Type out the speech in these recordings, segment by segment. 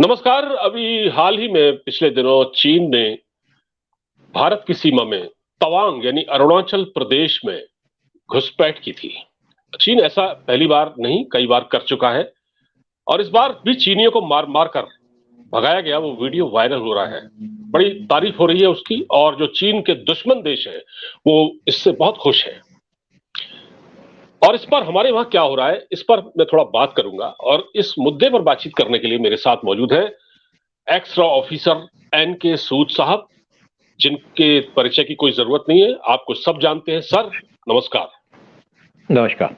नमस्कार। अभी हाल ही में पिछले दिनों चीन ने भारत की सीमा में तवांग यानी अरुणाचल प्रदेश में घुसपैठ की थी। चीन ऐसा पहली बार नहीं कई बार कर चुका है और इस बार भी चीनियों को मार मार कर भगाया गया वो वीडियो वायरल हो रहा है। बड़ी तारीफ हो रही है उसकी और जो चीन के दुश्मन देश है वो इससे बहुत खुश है। और इस पर हमारे वहां क्या हो रहा है इस पर मैं थोड़ा बात करूंगा और इस मुद्दे पर बातचीत करने के लिए मेरे साथ मौजूद है एक्स्ट्रा ऑफिसर एन के सूद साहब, जिनके परिचय की कोई जरूरत नहीं है, आपको सब जानते हैं। सर नमस्कार। नमस्कार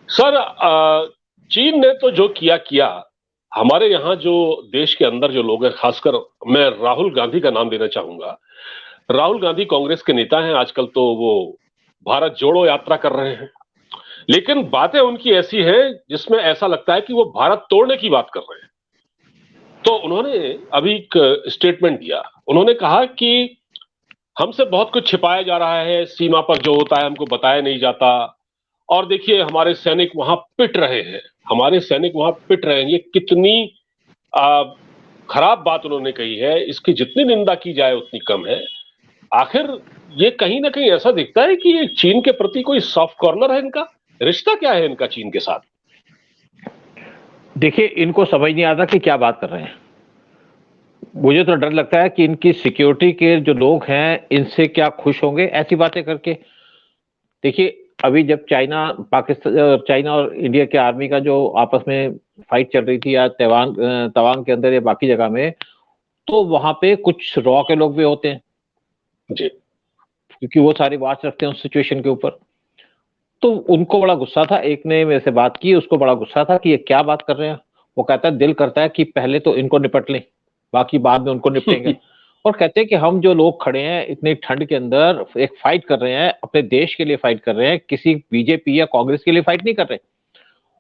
सर, चीन ने तो जो किया किया, हमारे यहाँ जो देश के अंदर जो लोग हैं, खासकर मैं राहुल गांधी का नाम लेना चाहूंगा। राहुल गांधी कांग्रेस के नेता हैं, आजकल तो वो भारत जोड़ो यात्रा कर रहे हैं, लेकिन बातें उनकी ऐसी हैं जिसमें ऐसा लगता है कि वो भारत तोड़ने की बात कर रहे हैं। तो उन्होंने अभी एक स्टेटमेंट दिया। उन्होंने कहा कि हमसे बहुत कुछ छिपाया जा रहा है, सीमा पर जो होता है हमको बताया नहीं जाता, और देखिए हमारे सैनिक वहां पिट रहे हैं, हमारे सैनिक वहां पिट रहे हैं। ये कितनी आ, खराब बात उन्होंने कही है, इसकी जितनी निंदा की जाए उतनी कम है। आखिर ये कहीं ना कहीं ऐसा दिखता है कि ये चीन के प्रति कोई सॉफ्ट कॉर्नर है। इनका रिश्ता क्या है इनका चीन के साथ? देखिए, इनको समझ नहीं आता कि क्या बात कर रहे हैं। मुझे तो डर लगता है कि इनकी सिक्योरिटी के जो लोग हैं इनसे क्या खुश होंगे ऐसी बातें करके। देखिए, अभी जब चाइना और इंडिया के आर्मी का जो आपस में फाइट चल रही थी या तवांग के अंदर या बाकी जगह में, तो वहां पे कुछ रॉ के लोग भी होते हैं जी। क्योंकि वो सारी वॉच रखते हैं उस सिचुएशन के ऊपर। तो उनको बड़ा गुस्सा था। एक ने मेरे से बात की, उसको बड़ा गुस्सा था कि ये क्या बात कर रहे हैं। वो कहता है दिल करता है कि पहले तो इनको निपट लें, बाकी बाद में उनको निपटेंगे। और कहते हैं कि हम जो लोग खड़े हैं इतनी ठंड के अंदर एक फाइट कर रहे हैं, अपने देश के लिए फाइट कर रहे हैं, किसी बीजेपी या कांग्रेस के लिए फाइट नहीं कर रहे।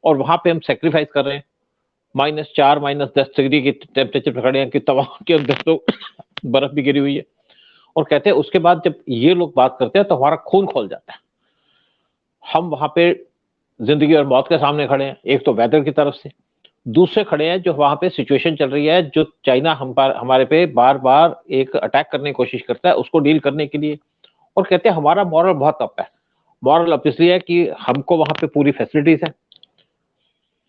और वहां पे हम सेक्रीफाइस कर रहे हैं। -4 -10 डिग्री की टेम्परेचर पे खड़े हैं कि तमाम के अंदर तो बर्फ भी गिरी हुई है। और कहते हैं उसके बाद जब ये लोग बात करते हैं तो हमारा खून खोल जाता है। हम वहां पे जिंदगी और मौत के सामने खड़े हैं, एक तो वेदर की तरफ से, दूसरे खड़े हैं जो वहां पे सिचुएशन चल रही है, जो चाइना हमारे पे बार बार एक अटैक करने की कोशिश करता है उसको डील करने के लिए। और कहते हैं हमारा मॉरल बहुत अप है। मॉरल अप इसलिए है कि हमको वहां पे पूरी फैसिलिटीज है,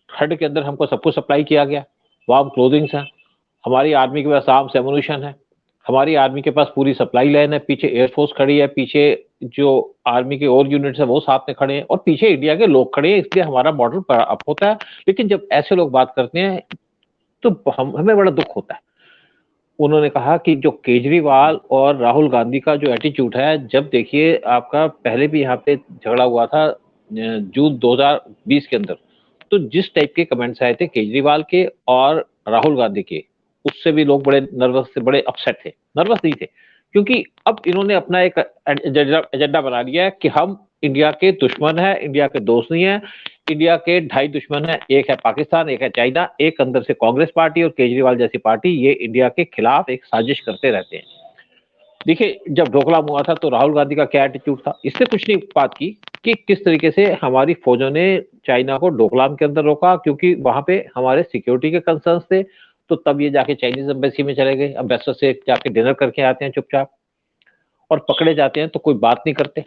ठंड के अंदर हमको सब कुछ सप्लाई किया गया, वार्म क्लोथिंग्स है, हमारी आर्मी के पास आर्म्स एमुनिशन है, हमारी आर्मी के पास पूरी सप्लाई लाइन है, पीछे एयरफोर्स खड़ी है, पीछे जो आर्मी के और यूनिट्स है वो साथ में खड़े हैं, और पीछे इंडिया के लोग खड़े हैं, इसलिए हमारा मॉडल अप होता है। लेकिन जब ऐसे लोग बात करते हैं तो हमें बड़ा दुख होता है। उन्होंने कहा कि जो केजरीवाल और राहुल गांधी का जो एटीट्यूड है, जब देखिए आपका पहले भी यहाँ पे झगड़ा हुआ था जून 2020 के अंदर, तो जिस टाइप के कमेंट्स आए थे केजरीवाल के और राहुल गांधी के, उससे भी लोग बड़े नर्वस थे, बड़े अपसेट थे। नर्वस नहीं थे क्योंकि अब इन्होंने अपना एक एजेंडा बना लिया है कि हम इंडिया के दुश्मन है, इंडिया के दोस्त नहीं है। इंडिया के ढाई दुश्मन है, एक है पाकिस्तान, एक है चाइना, एक अंदर से कांग्रेस पार्टी और केजरीवाल जैसी पार्टी, ये इंडिया के खिलाफ एक साजिश करते रहते हैं। देखिए, जब डोकलाम हुआ था तो राहुल गांधी का क्या एटीट्यूड था, इससे कुछ नहीं बात की कि किस तरीके से हमारी फौजों ने चाइना को डोकलाम के अंदर रोका, क्योंकि वहां पे हमारे सिक्योरिटी के कंसर्न्स थे। तो तब ये जाके चाइनीज एम्बेसी में चले गए, एम्बेसडर से जाके डिनर करके आते हैं चुपचाप, और पकड़े जाते हैं तो कोई बात नहीं करते।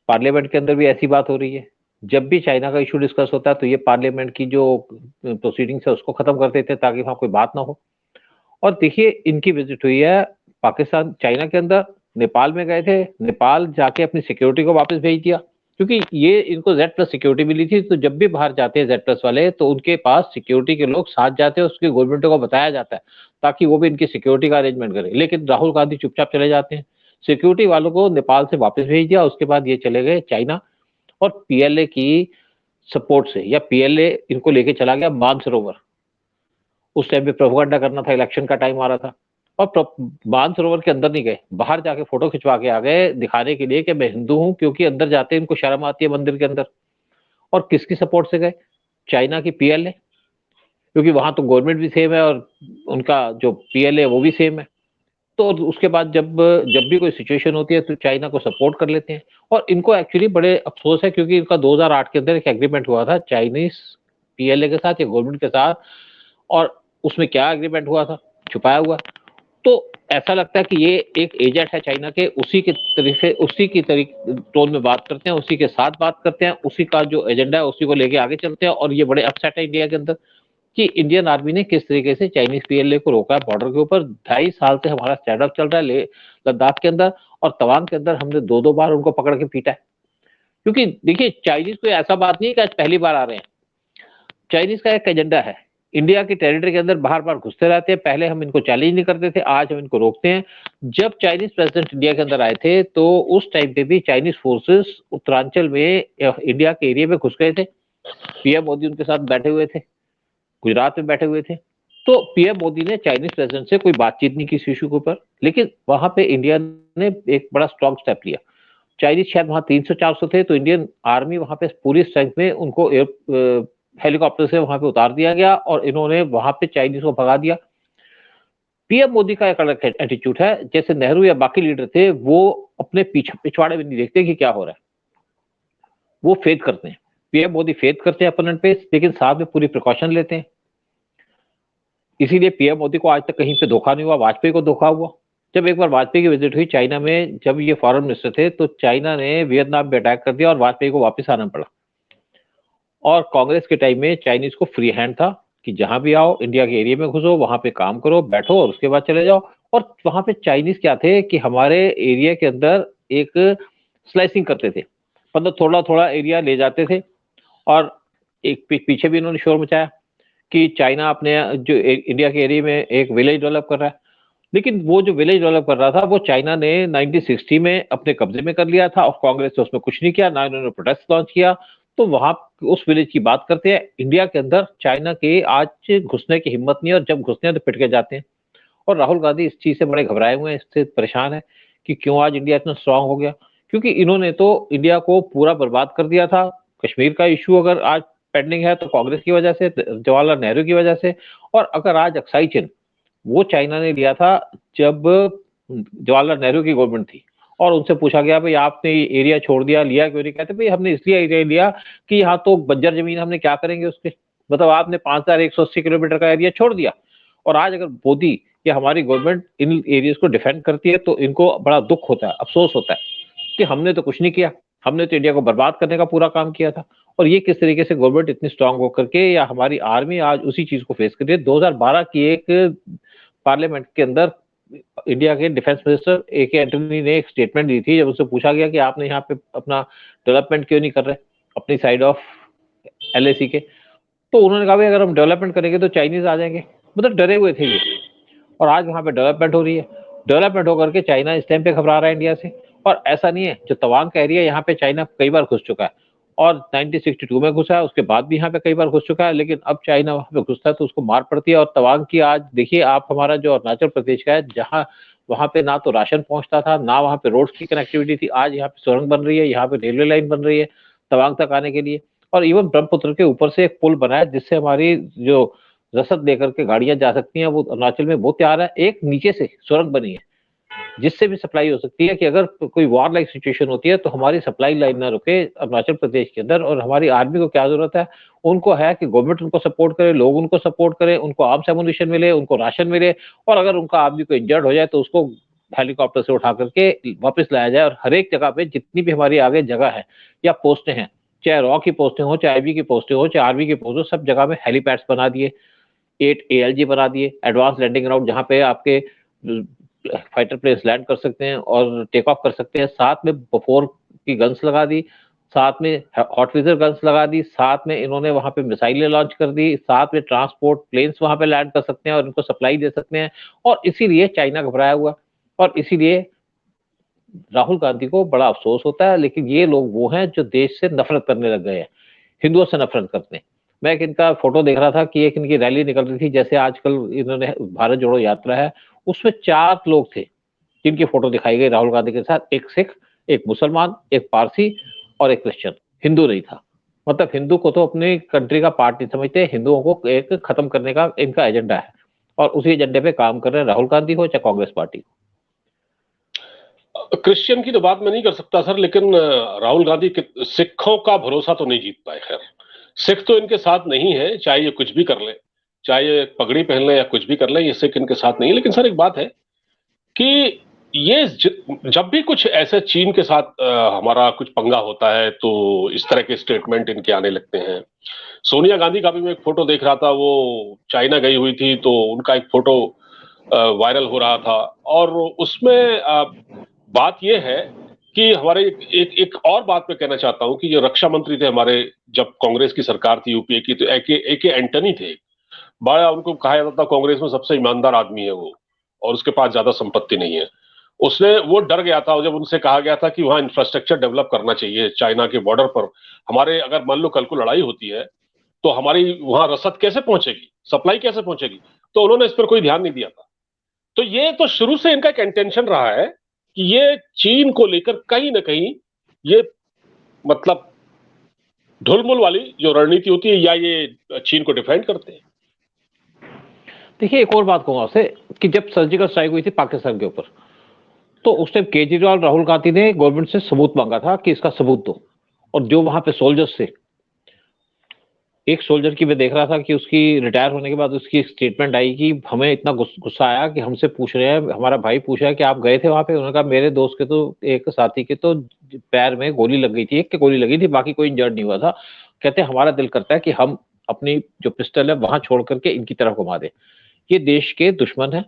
पार्लियामेंट के अंदर भी ऐसी बात हो रही है, जब भी चाइना का इशू डिस्कस होता है तो ये पार्लियामेंट की जो प्रोसीडिंग्स है उसको खत्म कर देते हैं ताकि वहां कोई बात ना हो। और देखिए, इनकी विजिट हुई है पाकिस्तान, चाइना के अंदर, नेपाल में गए थे, नेपाल जाके अपनी सिक्योरिटी को वापस भेज दिया, क्योंकि ये इनको Z+ सिक्योरिटी मिली थी। तो जब भी बाहर जाते हैं Z+ वाले तो उनके पास सिक्योरिटी के लोग साथ जाते हैं, उसके गवर्नमेंट को बताया जाता है ताकि वो भी इनकी सिक्योरिटी का अरेंजमेंट करे। लेकिन राहुल गांधी चुपचाप चले जाते हैं, सिक्योरिटी वालों को नेपाल से वापस भेज दिया, उसके बाद ये चले गए चाइना। और PLA की सपोर्ट से, या PLA इनको लेके चला गया मानसरोवर। उस टाइम पे प्रोपेगेंडा करना था, इलेक्शन का टाइम आ रहा था, और मानसरोवर के अंदर नहीं गए, बाहर जाके फोटो खिंचवा के आ गए, दिखाने के लिए कि मैं हिंदू हूं, क्योंकि अंदर जाते इनको शर्म आती है मंदिर के अंदर। और किसकी सपोर्ट से गए? चाइना की PLA, क्योंकि वहां तो गवर्नमेंट भी सेम है और उनका जो PLA वो भी सेम है। तो उसके बाद जब जब भी कोई सिचुएशन होती है तो चाइना को सपोर्ट कर लेते हैं। और इनको एक्चुअली बड़े अफसोस है, क्योंकि इनका 2008 के अंदर एक एग्रीमेंट हुआ था चाइनीज PLA के साथ या गवर्नमेंट के साथ, और उसमें क्या एग्रीमेंट हुआ था, छुपाया हुआ। तो ऐसा लगता है कि ये एक एजेंट है चाइना के, उसी के तरीके उसी की टोन में बात करते हैं, उसी के साथ बात करते हैं, उसी का जो एजेंडा है उसी को लेके आगे चलते हैं। और ये बड़े अपसेट है इंडिया के अंदर कि इंडियन आर्मी ने किस तरीके से चाइनीज पीएलए को रोका है बॉर्डर के ऊपर। 2.5 साल से हमारा स्टैंड चल रहा है लद्दाख के अंदर, और तवांग के अंदर हमने 2-2 बार उनको पकड़ के पीटा है। क्योंकि देखिए चाइनीज कोई ऐसा बात नहीं है कि आज पहली बार आ रहे हैं, चाइनीज का एक एजेंडा है, इंडिया की टेरिटरी के अंदर बार बार घुसते रहते हैं। पहले हम इनको चैलेंज नहीं करते थे, आज हम इनको रोकते हैं। जब चाइनीज प्रेसिडेंट इंडिया के अंदर आए थे तो उस टाइम पे भी चाइनीज फोर्सेस उत्तरांचल में इंडिया के एरिया में घुस गए थे, पीएम मोदी उनके साथ बैठे हुए थे, गुजरात में बैठे हुए थे। तो पीएम मोदी ने चाइनीज प्रेसिडेंट से कोई बातचीत नहीं की इस इशू के ऊपर, लेकिन वहां पे इंडिया ने एक बड़ा स्ट्रॉन्ग स्टेप लिया। चाइनीज शायद वहां 300-400 थे, तो इंडियन आर्मी वहां पे पूरी स्ट्रेंथ में उनको हेलीकॉप्टर से वहां पे उतार दिया गया और इन्होंने वहां पे चाइनीज को भगा दिया। पीएम मोदी का एक अलग एटीट्यूड है, जैसे नेहरू या बाकी लीडर थे, वो अपने पिछवाड़े में नहीं देखते कि क्या हो रहा है, वो फेथ करते हैं। पीएम मोदी फेथ करते हैं अपोनेंट पे, लेकिन साथ में पूरी प्रिकॉशन लेते हैं। इसीलिए पीएम मोदी को आज तक कहीं पे धोखा नहीं हुआ, वाजपेयी को धोखा हुआ। जब एक बार वाजपेयी की विजिट हुई चाइना में, जब ये फॉरेन मिनिस्टर थे, तो चाइना ने वियतनाम पे अटैक कर दिया और वाजपेयी को वापस आना पड़ा। और कांग्रेस के टाइम में चाइनीज को फ्री हैंड था कि जहां भी आओ, इंडिया के एरिया में घुसो, वहां पे काम करो, बैठो और उसके बाद चले जाओ। और वहां पे चाइनीज क्या थे कि हमारे एरिया के अंदर एक स्लाइसिंग करते थे, मतलब थोड़ा थोड़ा एरिया ले जाते थे। और एक पीछे भी इन्होंने शोर मचाया कि चाइना अपने जो इंडिया के एरिया में एक विलेज डेवलप कर रहा है, लेकिन वो जो विलेज डेवलप कर रहा था वो चाइना ने 1960 में अपने कब्जे में कर लिया था और कांग्रेस ने उसमें कुछ नहीं किया, ना इन्होंने प्रोटेस्ट लॉन्च किया। तो वहां उस विलेज की बात करते हैं। इंडिया के अंदर चाइना के आज घुसने की हिम्मत नहीं है, और जब घुसते हैं तो पिट के जाते हैं। और राहुल गांधी इस चीज से बड़े घबराए हुए हैं, इससे परेशान है कि क्यों आज इंडिया इतना स्ट्रांग हो गया। क्योंकि इन्होंने तो इंडिया को पूरा बर्बाद कर दिया था। कश्मीर का इशू अगर आज पेंडिंग है तो कांग्रेस की वजह से, जवाहरलाल नेहरू की वजह से। और अगर आज अक्साई चिन वो चाइना ने लिया था जब जवाहरलाल नेहरू की गवर्नमेंट थी, और उनसे पूछा गया भाई आपने एरिया छोड़ दिया, लिया क्यों नहीं? कहते भाई हमने इसलिए एरिया लिया कि यहाँ तो बंजर जमीन, हमने क्या करेंगे उसके, मतलब आपने 5180 किलोमीटर का एरिया छोड़ दिया। और आज अगर मोदी या हमारी गवर्नमेंट इन एरियाज को डिफेंड करती है तो इनको बड़ा दुख होता है, अफसोस होता है कि हमने तो कुछ नहीं किया, हमने तो इंडिया को बर्बाद करने का पूरा काम किया था। और ये किस तरीके से गवर्नमेंट इतनी स्ट्रांग होकर के या हमारी आर्मी आज उसी चीज को फेस कर रही है। 2012 की एक पार्लियामेंट के अंदर इंडिया के डिफेंस मिनिस्टर ए.के. एंटनी ने एक स्टेटमेंट दी थी, जब उससे पूछा गया कि आपने यहाँ पे अपना डेवलपमेंट क्यों नहीं कर रहे अपनी साइड ऑफ एलएसी के, तो उन्होंने कहा भाई अगर हम डेवलपमेंट करेंगे तो चाइनीज आ जाएंगे, मतलब डरे हुए थे ये। और आज वहां पे डेवलपमेंट हो रही है, डेवलपमेंट होकर के चाइना इस टाइम पे घबरा रहा है इंडिया से। और ऐसा नहीं है, जो तवांग का एरिया यहाँ पे चाइना कई बार घुस चुका है, और 1962 में घुसा है, उसके बाद भी यहाँ पे कई बार घुस चुका है, लेकिन अब चाइना वहां पे घुसता है तो उसको मार पड़ती है। और तवांग की आज देखिए आप, हमारा जो अरुणाचल प्रदेश का है, जहाँ वहां पे ना तो राशन पहुंचता था, ना वहां पे रोड की कनेक्टिविटी थी, आज यहाँ पे सुरंग बन रही है, यहाँ पे रेलवे लाइन बन रही है तवांग तक आने के लिए। और इवन ब्रह्मपुत्र के ऊपर से एक पुल बना है जिससे हमारी जो रसद लेकर के गाड़ियां जा सकती हैं, वो अरुणाचल में बहुत तैयार है। एक नीचे से सुरंग बनी है जिससे भी सप्लाई हो सकती है कि अगर कोई वॉर लाइक सिचुएशन होती है तो हमारी सप्लाई लाइन ना रुके अरुणाचल प्रदेश के अंदर। और हमारी आर्मी को क्या जरूरत है, उनको है कि गवर्नमेंट उनको सपोर्ट करे, लोग उनको सपोर्ट करें, उनको आर्म्स एमुनिशन मिले, उनको राशन मिले, और अगर उनका आदमी को इंजर्ड हो जाए तो उसको हेलीकॉप्टर से उठा करके वापस लाया जाए। और हर एक जगह पे जितनी भी हमारी आगे जगह है या पोस्टें हैं, चाहे रॉ की पोस्टें हो, चाहे आईबी की पोस्टें हो, चाहे आर्मी की पोस्ट हो, सब जगह में हेलीपैड्स बना दिए, 8 ALG बना दिए, एडवांस लैंडिंग ग्राउंड, जहाँ पे आपके फाइटर प्लेन्स लैंड कर सकते हैं और टेक ऑफ कर सकते हैं। साथ में बफोर की गन्स लगा दी, साथ में हॉट फ्रीजर गन्स लगा दी, साथ में इन्होंने वहां पे मिसाइलें लॉन्च कर दी, साथ में ट्रांसपोर्ट प्लेन्स वहां पे लैंड कर सकते हैं और इनको सप्लाई दे सकते हैं। और इसीलिए चाइना घबराया हुआ, और इसीलिए राहुल गांधी को बड़ा अफसोस होता है। लेकिन ये लोग वो हैं जो देश से नफरत करने लग गए हैं, हिंदुओं से नफरत करते हैं। मैं एक इनका फोटो देख रहा था कि एक इनकी रैली निकल रही थी, जैसे आजकल इन्होंने भारत जोड़ो यात्रा है, उसमें 4 लोग थे जिनकी फोटो दिखाई गई राहुल गांधी के साथ, एक सिख, एक मुसलमान, एक पारसी और एक क्रिश्चियन, हिंदू नहीं था। मतलब हिंदू को तो अपनी कंट्री का पार्ट नहीं समझते, हिंदुओं को एक खत्म करने का इनका एजेंडा है, और उसी एजेंडे पे काम कर रहे हैं, राहुल गांधी हो चाहे कांग्रेस पार्टी। क्रिश्चियन की तो बात मैं नहीं कर सकता सर, लेकिन राहुल गांधी सिखों का भरोसा तो नहीं जीत पाए। खैर, सिख तो इनके साथ नहीं है, चाहे ये कुछ भी कर ले। चाहे ये पगड़ी पहन लें या कुछ भी कर लें, ये सिख इनके साथ नहीं है। लेकिन सर एक बात है कि जब भी कुछ ऐसे चीन के साथ हमारा कुछ पंगा होता है तो इस तरह के स्टेटमेंट इनके आने लगते हैं। सोनिया गांधी का भी मैं एक फोटो देख रहा था, वो चाइना गई हुई थी तो उनका एक फोटो वायरल हो रहा था, और उसमें बात यह है कि हमारे एक और बात मैं कहना चाहता हूं कि जो रक्षा मंत्री थे हमारे, जब कांग्रेस की सरकार थी यूपीए की, तो ए के एंटनी थे। बड़ा उनको कहा जाता था कांग्रेस में सबसे ईमानदार आदमी है वो, और उसके पास ज्यादा संपत्ति नहीं है। उसने वो डर गया था जब उनसे कहा गया था कि वहां इंफ्रास्ट्रक्चर डेवलप करना चाहिए चाइना के बॉर्डर पर। हमारे अगर मान लो कल को लड़ाई होती है तो हमारी वहां रसद कैसे पहुंचेगी, सप्लाई कैसे पहुंचेगी? तो उन्होंने इस पर कोई ध्यान नहीं दिया था। तो ये तो शुरू से इनका एक इंटेंशन रहा है कि ये चीन को लेकर कहीं ना कहीं ये मतलब ढुलमुल वाली जो रणनीति होती है, या ये चीन को डिफेंड करते हैं। देखिए, एक और बात कहूंगा आपसे कि जब सर्जिकल स्ट्राइक हुई थी पाकिस्तान के ऊपर, तो उस टाइम केजरीवाल राहुल गांधी ने गवर्नमेंट से सबूत मांगा था कि इसका सबूत दो। और जो वहां पे सोल्जर्स थे, एक सोल्जर की मैं देख रहा था कि उसकी रिटायर होने के बाद उसकी स्टेटमेंट आई कि हमें इतना गुस्सा आया कि हमसे पूछ रहे हैं, हमारा भाई पूछ रहा है कि आप गए थे वहां पे? उन्होंने कहा मेरे दोस्त के तो, एक साथी के तो पैर में गोली लग गई थी, एक के गोली लगी थी, बाकी कोई इंजर्ड नहीं हुआ था। कहते हमारा दिल करता है कि हम अपनी जो पिस्टल है वहां छोड़ करके इनकी तरफ घुमा दें। ये देश के दुश्मन है।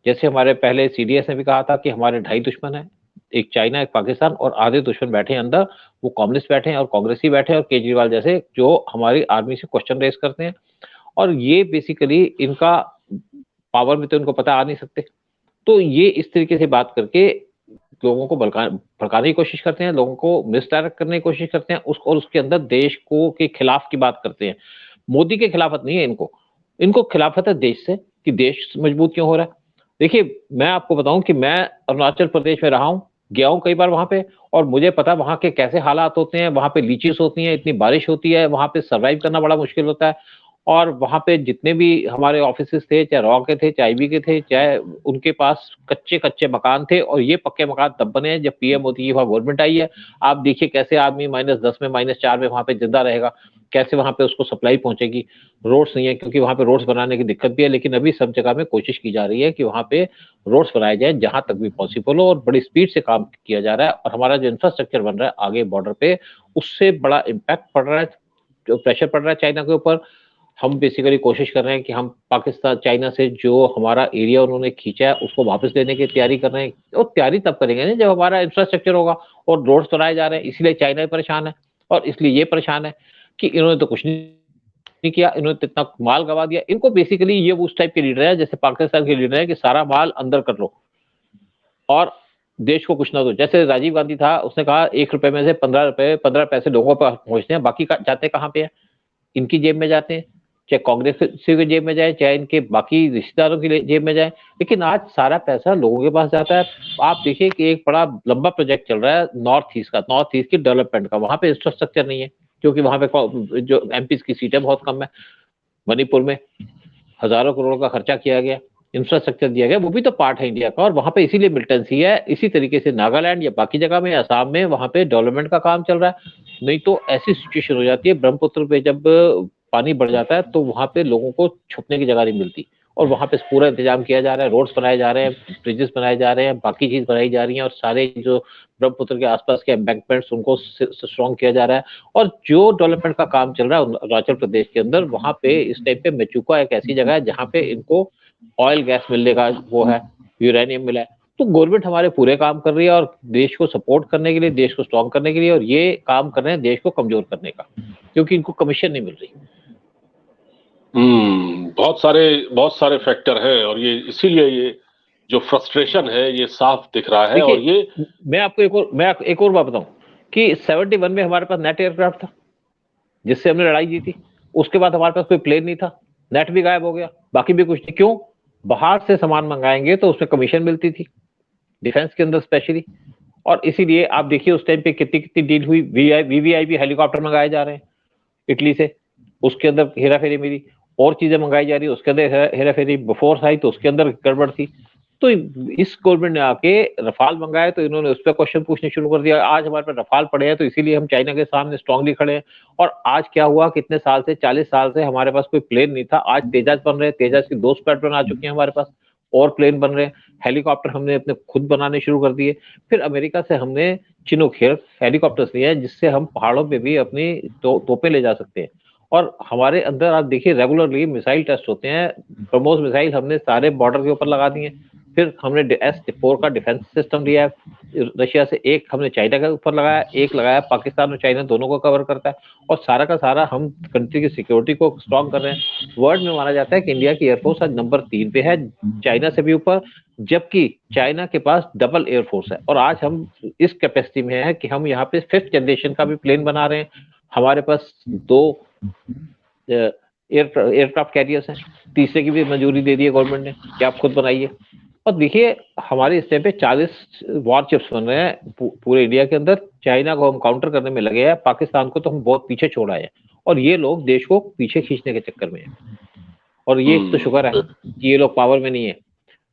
जैसे हमारे पहले सीडीएस ने भी कहा था कि हमारे ढाई दुश्मन है, एक चाइना, एक पाकिस्तान, और आधे दुश्मन बैठे हैं अंदर, वो कम्युनिस्ट बैठे हैं और कांग्रेसी बैठे हैं और केजरीवाल जैसे जो हमारी आर्मी से क्वेश्चन रेज करते हैं। और ये बेसिकली इनका पावर में तो इनको पता आ नहीं सकते। तो ये इस तरीके से बात करके लोगों को भड़काने की कोशिश करते हैं, लोगों को मिसडायरेक्ट करने की कोशिश करते हैं, और उसके अंदर देश को के खिलाफ की बात करते हैं। मोदी के खिलाफत नहीं है इनको, इनको खिलाफत है देश से, कि देश मजबूत क्यों हो रहा है। देखिए, मैं आपको बताऊं कि मैं अरुणाचल प्रदेश में रहा हूं, गया हूं कई बार वहां पे, और मुझे पता वहां के कैसे हालात होते हैं। वहां पे लीचीज होती हैं, इतनी बारिश होती है, वहां पे सर्वाइव करना बड़ा मुश्किल होता है। और वहां पे जितने भी हमारे ऑफिसेस थे, चाहे रॉ के थे, चाहे आईबी के थे, चाहे उनके पास कच्चे कच्चे मकान थे, और ये पक्के मकान तब बने हैं जब पीएम मोदी की वहां गवर्नमेंट आई है। आप देखिए कैसे आदमी -10 में, -4 में वहां पे जिंदा रहेगा, कैसे वहां पे उसको सप्लाई पहुंचेगी। रोड्स नहीं है, क्योंकि वहां पे रोड्स बनाने की दिक्कत भी है, लेकिन अभी सब जगह में कोशिश की जा रही है कि वहां पे रोड्स बनाए जाए जहां तक भी पॉसिबल हो, और बड़ी स्पीड से काम किया जा रहा है। और हमारा जो इंफ्रास्ट्रक्चर बन रहा है आगे बॉर्डर पे, उससे बड़ा इम्पैक्ट पड़ रहा है, जो प्रेशर पड़ रहा है चाइना के ऊपर। हम बेसिकली कोशिश कर रहे हैं कि हम पाकिस्तान, चाइना से जो हमारा एरिया उन्होंने खींचा है उसको वापस लेने की तैयारी कर रहे हैं। और तैयारी तब करेंगे ना जब हमारा इंफ्रास्ट्रक्चर होगा और रोड्स बनाए जा रहे हैं। इसलिए चाइना परेशान है, और इसलिए ये परेशान है कि इन्होंने तो कुछ नहीं किया, इन्होंने तो इतना माल गवा दिया। इनको बेसिकली ये उस टाइप के लीडर है जैसे पाकिस्तान के लीडर है कि सारा माल अंदर कर लो और देश को कुछ ना दो। जैसे राजीव गांधी था, उसने कहा 1 रुपए में से 15 पैसे लोगों पर पहुंचते हैं, बाकी जाते कहाँ पे है? इनकी जेब में जाते हैं, चाहे कांग्रेस की जेब में जाए, चाहे इनके बाकी रिश्तेदारों की जेब में जाए। लेकिन आज सारा पैसा लोगों के पास जाता है। आप देखिए कि एक बड़ा लंबा प्रोजेक्ट चल रहा है नॉर्थ ईस्ट का, नॉर्थ ईस्ट की डेवलपमेंट का। वहां पे इंफ्रास्ट्रक्चर नहीं है, क्योंकि वहां पे जो एमपी की सीटें बहुत कम है। मणिपुर में हजारों करोड़ का खर्चा किया गया, इंफ्रास्ट्रक्चर दिया गया, वो भी तो पार्ट है इंडिया का। और वहां पे इसीलिए मिलिटेंसी है। इसी तरीके से नागालैंड या बाकी जगह में, असम में, वहां पे डेवलपमेंट का काम चल रहा है। नहीं तो ऐसी सिचुएशन हो जाती है, ब्रह्मपुत्र पे जब पानी बढ़ जाता है तो वहां पे लोगों को छुपने की जगह नहीं मिलती। और वहां पे पूरा इंतजाम किया जा रहा है, रोड्स बनाए जा रहे हैं, ब्रिजेस बनाए जा रहे हैं, बाकी चीज बनाई जा रही है, और सारे जो ब्रह्मपुत्र के आसपास के एम्बैंकमेंट्स उनको स्ट्रॉन्ग किया जा रहा है। और जो डेवलपमेंट का काम चल रहा है अरुणाचल प्रदेश के अंदर, वहां पे इस टाइप पे मेचुका एक ऐसी जगह है जहां पे इनको ऑयल गैस मिलने का वो है, यूरेनियम मिला है। तो गवर्नमेंट हमारे पूरे काम कर रही है, और देश को सपोर्ट करने के लिए, देश को स्ट्रॉन्ग करने के लिए, और ये काम कर रहे हैं देश को कमजोर करने का, क्योंकि इनको कमीशन नहीं मिल रही। बहुत सारे फैक्टर हैं, और ये इसीलिए ये जो फ्रस्ट्रेशन है ये साफ दिख रहा है। और ये मैं आपको एक और बात बताऊं कि 71 में हमारे पास नेट एयरक्राफ्ट था जिससे हमने लड़ाई जीती। उसके बाद हमारे पास कोई प्लेन नहीं था, नेट भी गायब हो गया, बाकी भी कुछ नहीं। क्यों? बाहर से सामान मंगाएंगे तो उसमें कमीशन मिलती थी, डिफेंस के अंदर स्पेशली। और इसीलिए आप देखिए उस टाइम पे कितनी कितनी डील हुई। वीवीआईपी हेलीकॉप्टर मंगाए जा रहे हैं इटली से, उसके अंदर हेरा फेरी मेरी। और चीजें मंगाई जा रही है, उसके अंदर हेरा फेरी। फोर्स आई तो उसके अंदर गड़बड़ थी। तो इस गवर्नमेंट ने आके रफाल मंगाए तो इन्होंने उस पर क्वेश्चन पूछने शुरू कर दिया। आज हमारे पास रफाल पड़े हैं तो इसीलिए हम चाइना के सामने स्ट्रांगली खड़े हैं। और आज क्या हुआ, कितने साल से, 40 साल से हमारे पास कोई प्लेन नहीं था, आज तेजाज बन रहे हैं, तेजाज की 2 स्क्वाड्रन आ चुकी हैं हमारे पास, और प्लेन बन रहे हैं, हेलीकॉप्टर हमने अपने खुद बनाने शुरू कर दिए। फिर अमेरिका से हमने चिनूक हेलीकॉप्टर्स लिए हैं जिससे हम पहाड़ों पे भी अपनी तोपें ले जा सकते हैं। और हमारे अंदर आप देखिए रेगुलरली मिसाइल टेस्ट होते हैं। ब्रह्मोस मिसाइल हमने सारे बॉर्डर के ऊपर लगा दिए। फिर हमने S-4 का डिफेंस सिस्टम लिया है रशिया से, एक हमने चाइना के ऊपर लगाया, एक लगाया पाकिस्तान और चाइना दोनों को कवर करता है। और सारा का सारा हम कंट्री की सिक्योरिटी को स्ट्रॉन्ग कर रहे हैं। वर्ल्ड में माना जाता है कि इंडिया की एयरफोर्स आज नंबर 3 पे है, चाइना से भी ऊपर, जबकि चाइना के पास डबल एयरफोर्स है। और आज हम इस कैपेसिटी में है कि हम यहाँ पे 5th जनरेशन का भी प्लेन बना रहे हैं। हमारे पास 2 एयरक्राफ्ट कैरियर्स हैं, तीसरे की भी मंजूरी दे दी है गवर्नमेंट ने कि आप खुद बनाइए। और देखिए हमारे इस टाइम पे 40 वॉरशिप्स बन रहे हैं पूरे इंडिया के अंदर। चाइना को हम काउंटर करने में लगे हैं, पाकिस्तान को तो हम बहुत पीछे छोड़ा है, और ये लोग देश को पीछे खींचने के चक्कर में है। और ये तो शुक्र है कि ये लोग पावर में नहीं है,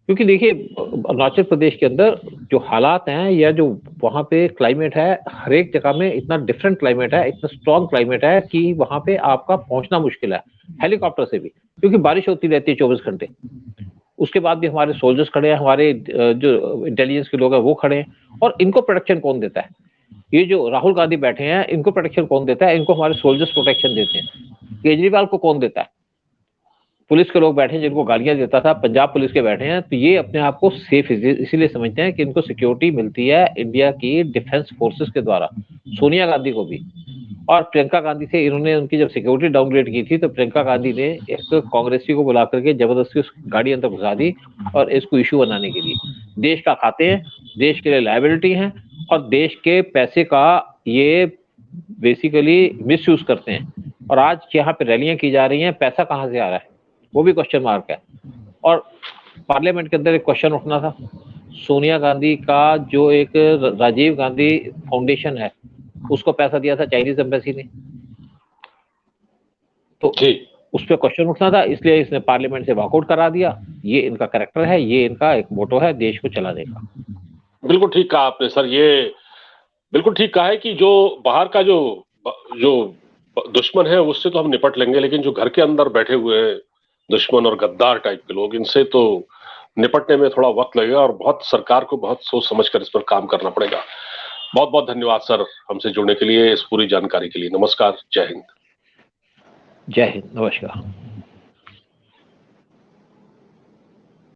क्योंकि देखिए अरुणाचल प्रदेश के अंदर जो हालात हैं या जो वहाँ पे क्लाइमेट है, हर एक जगह में इतना डिफरेंट क्लाइमेट है, इतना स्ट्रॉन्ग क्लाइमेट है कि वहाँ पे आपका पहुंचना मुश्किल है हेलीकॉप्टर से भी, क्योंकि बारिश होती रहती है 24 घंटे। उसके बाद भी हमारे सोल्जर्स खड़े हैं, हमारे जो इंटेलिजेंस के लोग हैं वो खड़े हैं। और इनको प्रोटेक्शन कौन देता है? ये जो राहुल गांधी बैठे हैं, इनको प्रोटेक्शन कौन देता है? इनको हमारे सोल्जर्स प्रोटेक्शन देते हैं। केजरीवाल को कौन देता है? पुलिस के लोग बैठे हैं जिनको गालियां देता था, पंजाब पुलिस के बैठे हैं। तो ये अपने आप को सेफ इसीलिए समझते हैं कि इनको सिक्योरिटी मिलती है इंडिया की डिफेंस फोर्सेस के द्वारा। सोनिया गांधी को भी और प्रियंका गांधी से इन्होंने उनकी जब सिक्योरिटी डाउनग्रेड की थी तो प्रियंका गांधी ने एक कांग्रेसी को बुला करके जबरदस्ती उस गाड़ी अंदर घुसा दी, और इसको इशू बनाने के लिए। देश का खाते हैं, देश के लिए लायबिलिटी हैं, और देश के पैसे का ये बेसिकली मिसयूज करते हैं। और आज यहाँ पे रैलियां की जा रही हैं, पैसा कहाँ से आ रहा है वो भी क्वेश्चन मार्क है। और पार्लियामेंट के अंदर एक क्वेश्चन उठना था, सोनिया गांधी का जो एक राजीव गांधी फाउंडेशन है उसको पैसा दिया था चाइनीज एम्बेसी ने, तो उस पर क्वेश्चन उठना था, इसलिए इसने पार्लियामेंट से वॉकआउट करा दिया। ये इनका कैरेक्टर है, ये इनका एक मोटो है देश को चलाने का। बिल्कुल ठीक कहा आपने सर, ये बिल्कुल ठीक कहा है कि जो बाहर का जो दुश्मन है उससे तो हम निपट लेंगे, लेकिन जो घर के अंदर बैठे हुए हैं दुश्मन और गद्दार टाइप के लोग, इनसे तो निपटने में थोड़ा वक्त लगेगा, और बहुत सरकार को बहुत सोच समझ कर इस पर काम करना पड़ेगा। बहुत बहुत धन्यवाद सर हमसे जुड़ने के लिए, इस पूरी जानकारी के लिए। नमस्कार, जय हिंद। जय हिंद, नमस्कार।